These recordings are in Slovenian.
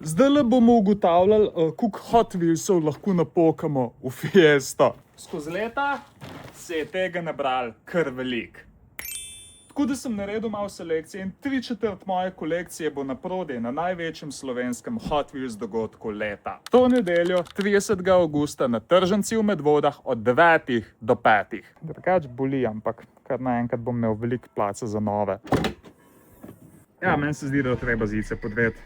Zdaj bomo ugotavljali, koliko Hot Wheelsov lahko napokamo v Fiesto. Skozi leta se je tega nabrali kar veliko. Tako da sem naredil malo selekcije in 3/4 moje kolekcije bo naprodaj na največjem slovenskem Hot Wheels dogodku leta. To nedeljo, 30. avgusta, na tržnici v Medvodah od 9 do 5. Drugač boli, ampak kar naenkrat bom imel veliko placa za nove. Ja, meni se zdi, da treba zice podreti.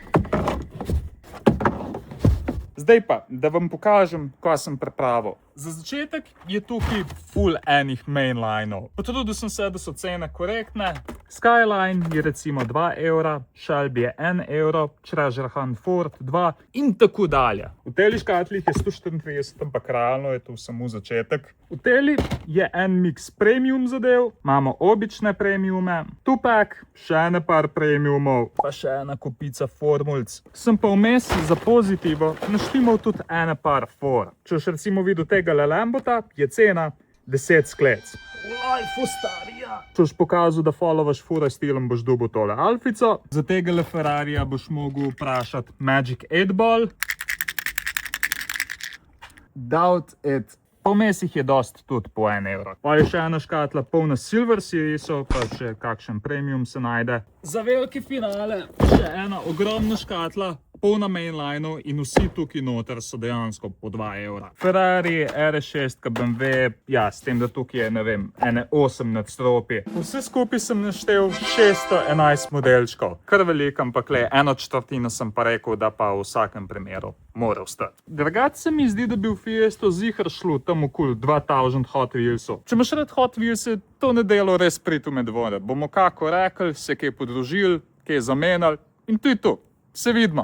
Zdaj pa, da vam pokažem, kaj sem pripravil. Za začetek je tukaj full enih mainlinov. Potrudil sem se, da so cene korektne. Skyline je recimo 2 evra, Shelby je 1 evro, Treasure Hunt Ford 2 in tako dalje. V teli škatlih je 134, ampak realno je to samo začetek. V teli je en mix premium zadev, imamo obične premiume, Tupac, še ene par premiumov, pa še ena kupica formulc. Sem pa vmes za pozitivo naštimal tudi ene par for. Če boš recimo videl tega Lambota, je cena 10 sklec. Life starija. Če boš pokazal, da followaš fura stilom, boš dobil tole Alfico. Za tega Ferrarija boš mogel vprašati Magic 8 Ball. Doubt it. Pa vmes jih je dost tudi po 1 evro. Pa je še ena škatla polna Silver Seriesov, pa še kakšen premium se najde. Za velike finale še ena ogromna škatla, polna mainlinov in vsi tukaj noter so dejansko po 2 evra. Ferrari, R6, BMW, ja, s tem, da tukaj je, ne vem, ene 8 nadstropij. Vse skupaj sem naštel 611 modelčkov. Kar veliko, ampak le 1/4 sem pa rekel, da pa v vsakem primeru mora ostati. Drugače se mi zdi, da bi v Fiesto ziher šlo tam okoli 2000 Hot Wheelsov. Če imaš rad Hot Wheelse, to nedelo res priti v Medvode. Bomo kako rekli, se kaj podružili, kaj zamenjali in to je to. Se vidimo.